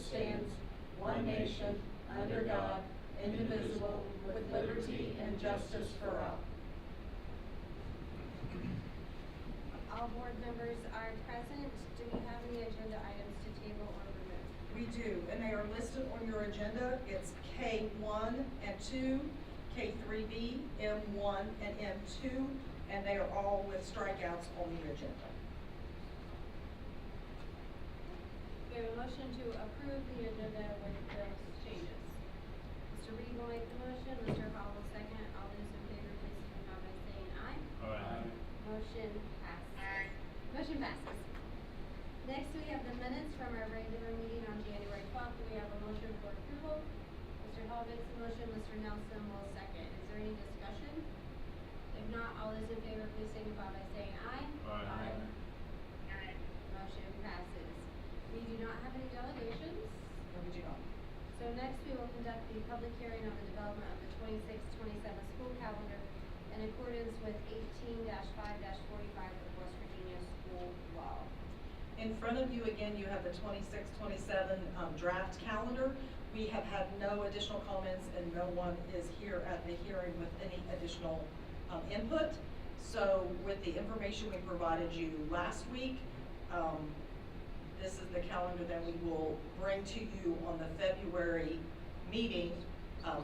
stands, one nation, under God, indivisible, with liberty and justice for all. All board members are present. Do we have any agenda items to table or remove? We do, and they are listed on your agenda. It's K1 and 2, K3B, M1 and M2, and they are all with strikeouts on the agenda. We have a motion to approve the agenda with those changes. Mr. Reed will make the motion, Mr. Hall will second. All those in favor, please signify by saying aye. Aye. Motion passes. Motion passes. Next, we have the minutes from our regular meeting on January 12th. We have a motion for approval. Mr. Hall makes the motion, Mr. Nelson will second. Is there any discussion? If not, all those in favor, please signify by saying aye. Aye. Motion passes. We do not have any delegations. No, we do not. So next, we will conduct the public hearing on the development of the 26-27 school calendar in accordance with 18-5-45 of West Virginia school law. In front of you, again, you have the 26-27 draft calendar. We have had no additional comments and no one is here at the hearing with any additional input. So with the information we provided you last week, this is the calendar that we will bring to you on the February meeting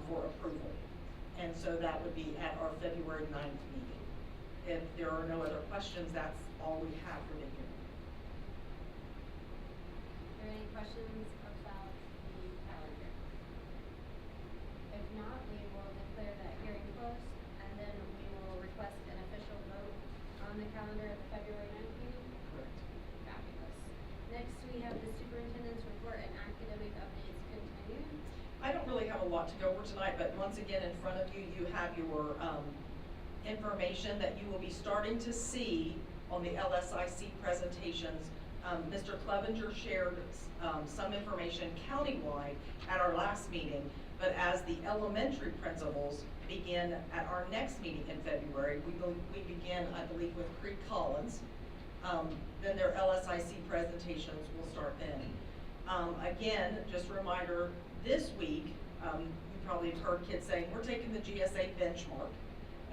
for approval. And so that would be at our February 9th meeting. If there are no other questions, that's all we have for the hearing. Are there any questions about the calendar? If not, we will declare that hearing closed, and then we will request an official vote on the calendar at the February 9th meeting. Correct. Fabulous. Next, we have the superintendent's report and academic updates continued. I don't really have a lot to go over tonight, but once again, in front of you, you have your information that you will be starting to see on the LSIC presentations. Mr. Clevenger shared some information countywide at our last meeting, but as the elementary principals begin at our next meeting in February, we begin, I believe, with Creek Collins. Then their LSIC presentations will start then. Again, just a reminder, this week, you probably have heard kids saying, we're taking the GSA benchmark,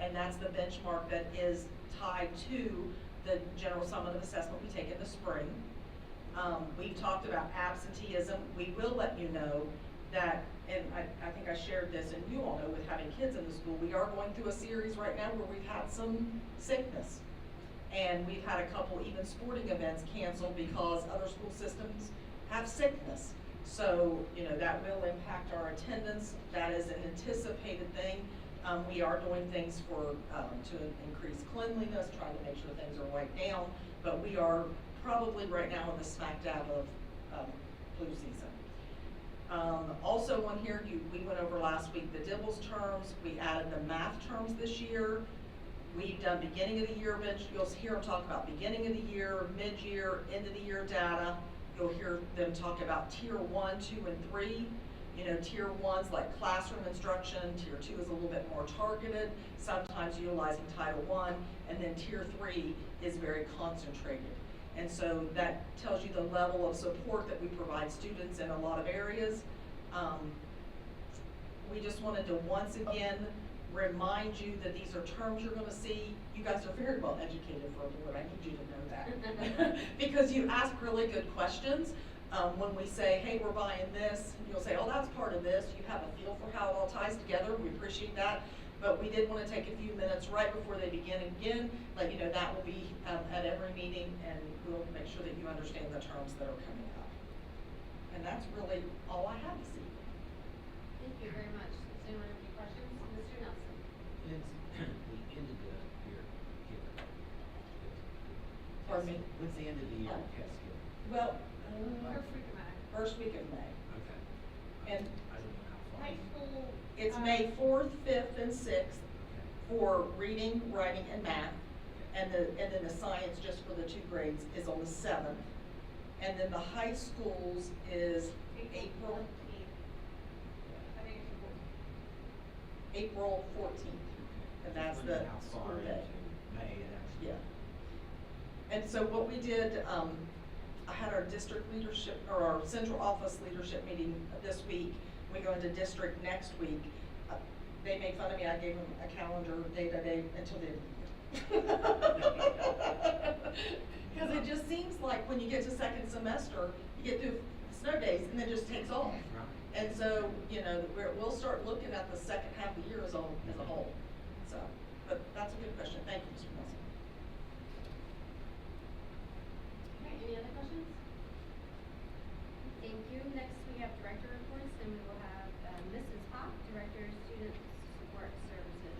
and that's the benchmark that is tied to the general summative assessment we take in the spring. We've talked about absenteeism. We will let you know that, and I think I shared this, and you all know with having kids in the school, we are going through a series right now where we've had some sickness. And we've had a couple even sporting events canceled because other school systems have sickness. So, you know, that will impact our attendance. That is an anticipated thing. We are doing things to increase cleanliness, trying to make sure things are wiped down, but we are probably right now in the smack dab of flu season. Also on here, we went over last week the Dibbles terms. We added the math terms this year. We've done beginning of the year, you'll hear them talk about beginning of the year, mid-year, end of the year data. You'll hear them talk about tier 1, 2, and 3. You know, tier 1's like classroom instruction, tier 2 is a little bit more targeted, sometimes utilizing Title I, and then tier 3 is very concentrated. And so that tells you the level of support that we provide students in a lot of areas. We just wanted to once again remind you that these are terms you're going to see. You guys are very well educated for a board. I need you to know that. Because you ask really good questions. When we say, hey, we're buying this, you'll say, oh, that's part of this. You have a feel for how it all ties together. We appreciate that. But we did want to take a few minutes right before they begin again, let you know that will be at every meeting, and we'll make sure that you understand the terms that are coming up. And that's really all I have this evening. Thank you very much. Does anyone have any questions? Mr. Nelson. It's the end of the year. Pardon me? When's the end of the year test given? Well, First week of May. first week of May. Okay. And I don't know how far. High school. it's May 4th, 5th, and 6th Okay. for reading, writing, and math. And then the science just for the 2 grades is on the 7th. And then the high schools is April 14th. And that's the How school far day. into May it actually? Yeah. And so what we did, I had our district leadership, or our central office leadership meeting this week. We go into district next week. They made fun of me, I gave them a calendar day by day until they because it just seems like when you get to second semester, you get through snow days and then it just takes off. Right. And so, you know, we'll start looking at the second half of the year as a whole. So, but that's a good question. Thank you, Mr. Nelson. Okay, any other questions? Thank you. Next, we have director reports, and we will have Mrs. Hawk, Director of Student Support Services.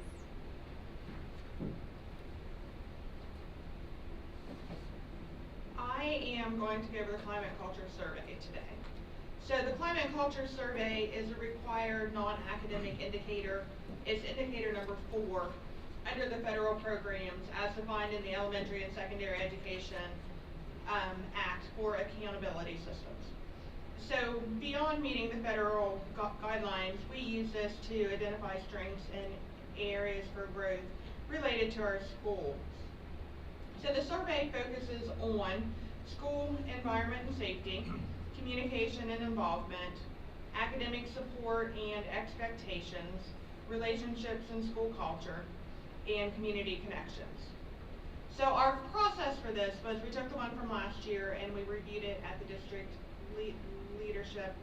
I am going to go over the climate culture survey today. So the climate culture survey is a required non-academic indicator. It's indicator number 4 under the federal programs as defined in the Elementary and Secondary Education Act for accountability systems. So beyond meeting the federal guidelines, we use this to identify strengths and areas for growth related to our schools. So the survey focuses on school environment and safety, communication and involvement, academic support and expectations, relationships and school culture, and community connections. So our process for this was we took the one from last year and we reviewed it at the district leadership,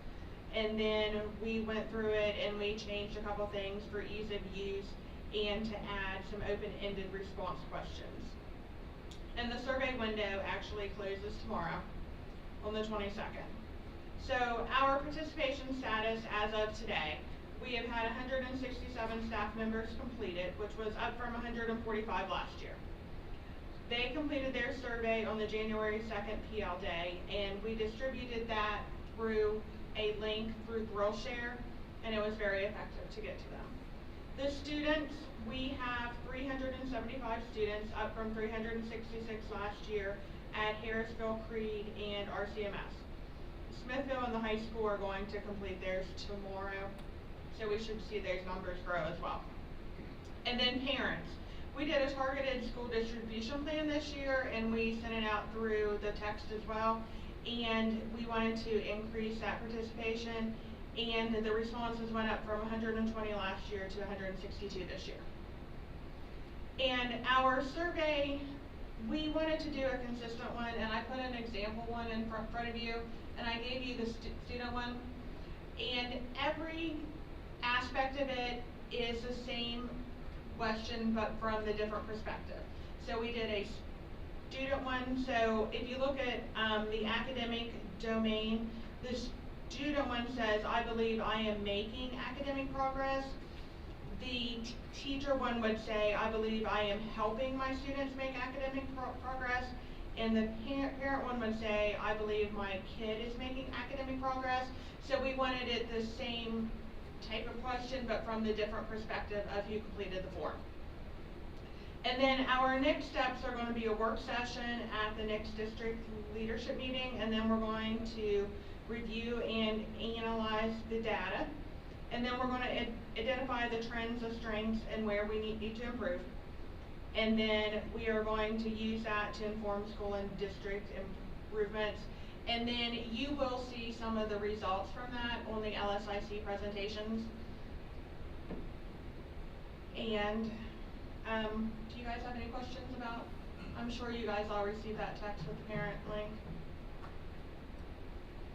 and then we went through it and we changed a couple things for ease of use and to add some open-ended response questions. And the survey window actually closes tomorrow on the 22nd. So our participation status as of today, we have had 167 staff members complete it, which was up from 145 last year. They completed their survey on the January 2nd PL day, and we distributed that through a link through ThrillShare, and it was very effective to get to them. The students, we have 375 students, up from 366 last year at Harrisville, Creed, and RCMS. Smithville and the high school are going to complete theirs tomorrow, so we should see those numbers grow as well. And then parents. We did a targeted school distribution plan this year, and we sent it out through the text as well, and we wanted to increase that participation, and the responses went up from 120 last year to 162 this year. And our survey, we wanted to do a consistent one, and I put an example one in front of you, and I gave you the student one, and every aspect of it is the same question but from the different perspective. So we did a student one. So if you look at the academic domain, the student one says, I believe I am making academic progress. The teacher one would say, I believe I am helping my students make academic progress. And the parent one would say, I believe my kid is making academic progress. So we wanted it the same type of question, but from the different perspective of who completed the form. And then our next steps are going to be a work session at the next district leadership meeting, and then we're going to review and analyze the data. And then we're going to identify the trends of strengths and where we need to improve. And then we are going to use that to inform school and district improvements. And then you will see some of the results from that on the LSIC presentations. And do you guys have any questions about, I'm sure you guys all received that text with the parent link.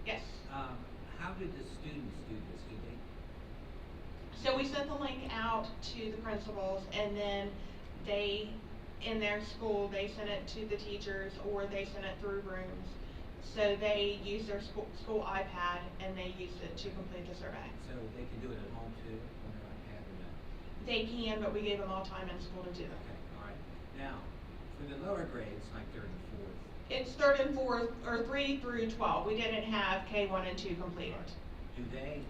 Yes? How did the students do this? Did they? So we sent the link out to the principals, and then they, in their school, they sent it to the teachers, or they sent it through rooms. So they use their school iPad, and they used it to complete the survey. So they can do it at home too, on their iPad or not? They can, but we gave them all time in school to do it. Okay, all right. Now, for the lower grades, like third and fourth. It's third and fourth, or 3 through 12. We didn't have K1 and 2 completed. Do they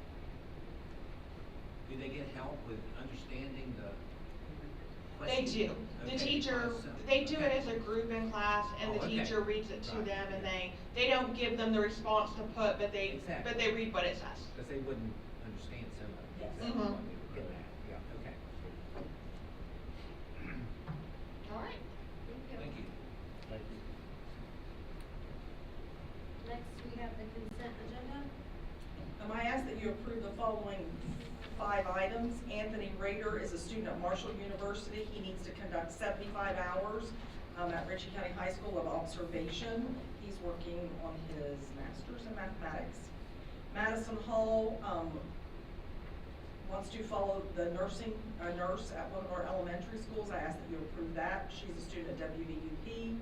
get help with understanding the They question? do. The Okay, teacher, awesome. they do it Okay. as a group in class, and Oh, the okay. teacher reads it to Right, them, and yeah. they don't give them the response to put, but they Exactly. read what it says. Because they wouldn't understand some of it. Yes. That's Mhm. what they were getting at. Yeah, okay. All right. Thank you. Thank you. have the consent agenda. I ask that you approve the following 5 items. Anthony Rader is a student at Marshall University. He needs to conduct 75 hours at Ritchie County High School of observation. He's working on his master's in mathematics. Madison Hall wants to follow the nurse at one of our elementary schools. I ask that you approve that. She's a student at WVUP.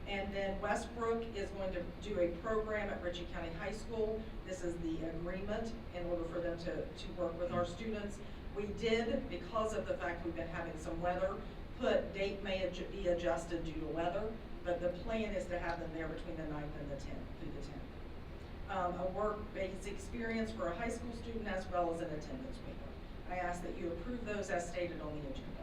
And then Westbrook is going to do a program at Ritchie County High School. This is the agreement in order for them to work with our students. We did, because of the fact we've been having some weather, put date may be adjusted due to weather, but the plan is to have them there between the 9th and the 10th, through the 10th. A work-based experience for a high school student as well as an attendance waiver. I ask that you approve those as stated on the agenda.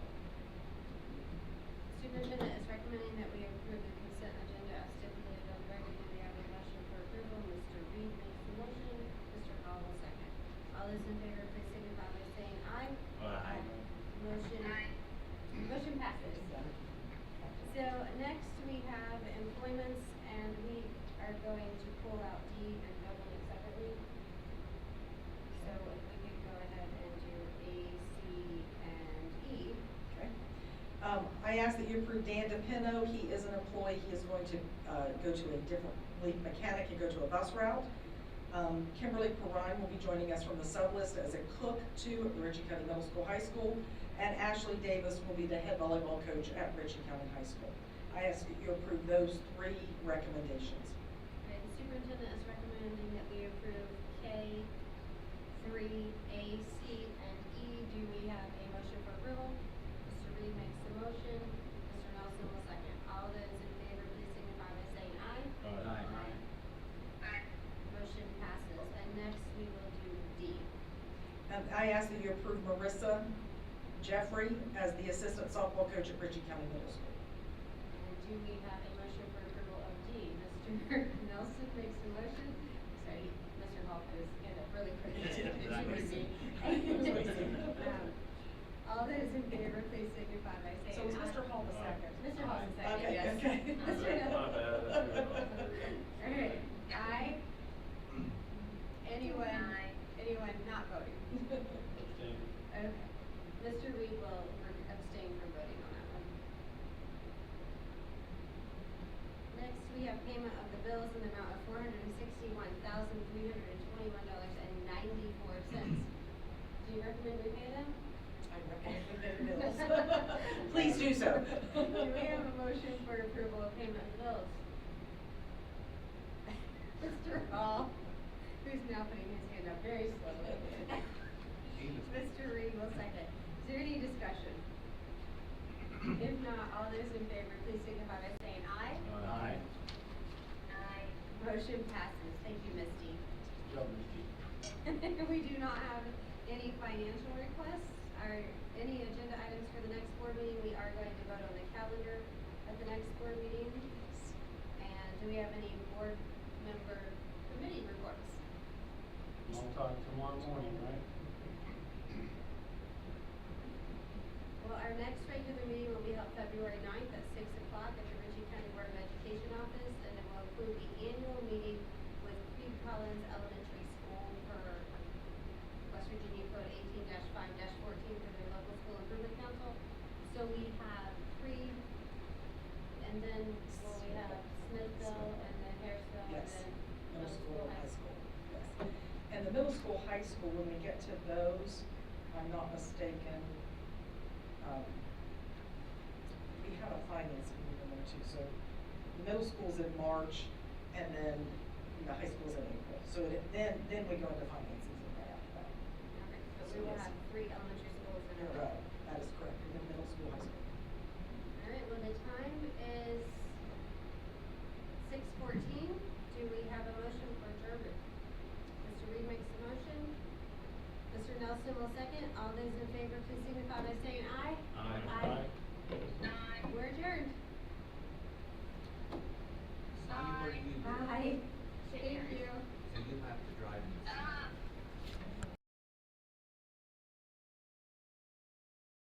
Superintendent is recommending that we approve the consent agenda as stipulated on the record. May I have a motion for approval? Mr. Reed makes the motion, Mr. Hall will second. All those in favor, please signify by saying aye. Aye. Motion passes. So next we have employments, and we are going to pull out D and double it separately. So if we could go ahead and do A, C, and E. Okay. I ask that you approve Dan DePino. He is an employee. He is going to go to a different lead mechanic and go to a bus route. Kimberly Perrine will be joining us from the sub list as a cook to the Ritchie County Middle School High School. And Ashley Davis will be the head volleyball coach at Ritchie County High School. I ask that you approve those 3 recommendations. Okay, the superintendent is recommending that we approve K, 3, A, C, and E. Do we have a motion for approval? Mr. Reed makes the motion, Mr. Nelson will second. All those in favor, please signify by saying aye. Aye. Motion passes. And next we will do D. And I ask that you approve Marissa Jeffrey as the assistant softball coach at Ritchie County Middle School. And do we have a motion for approval of D? Mr. Nelson makes the motion. Sorry, Mr. Hall put his hand up really quick. All those in favor, please signify by saying aye. So is Mr. Hall the second? Mr. Hall's the second, Okay, yes. okay. Mr. Nelson. My bad, that's your fault. All right, aye. Anyone not voting? Okay. Mr. Reed will abstain from voting on that one. Next, we have payment of the bills in the amount of $461,321.94. Do you recommend we pay them? I recommend we pay the bills. Please do so. Do we have a motion for approval of payment of the bills? Mr. Hall, who's now putting his hand up very slowly. Mr. Reed will second. Is there any discussion? If not, all those in favor, please signify by saying aye. Aye. Motion passes. Thank you, Misty. Good job, Misty. We do not have any financial requests or any agenda items for the next board meeting. We are going to vote on the calendar at the next board meeting. And do we have any board member committee reports? We'll talk tomorrow morning, right? Well, our next regular meeting will be held February 9th at 6 o'clock at the Ritchie County Board of Education office, and it will include the annual meeting with Creed Collins Elementary School for West Virginia Code 18-5-14 for their local school improvement council. So we have Creed, and then, well, we have Smithville, and then Harrisville, Yes. and then Middle school, high school, yes. And the middle school, high school, when we get to those, if I'm not mistaken, we have a finance meeting in there too, so the middle school's in March, and then the high school's in April. So then we go into finance season right after that. Okay, so we will have 3 elementary schools in a row. That is correct, and then middle school, high school. All right, well, the time is 6:14. Do we have a motion for adjournment? Mr. Reed makes the motion. Mr. Nelson will second. All those in favor, please signify by saying aye. Aye. We're adjourned. Sunny, where do you? Bye. Thank you.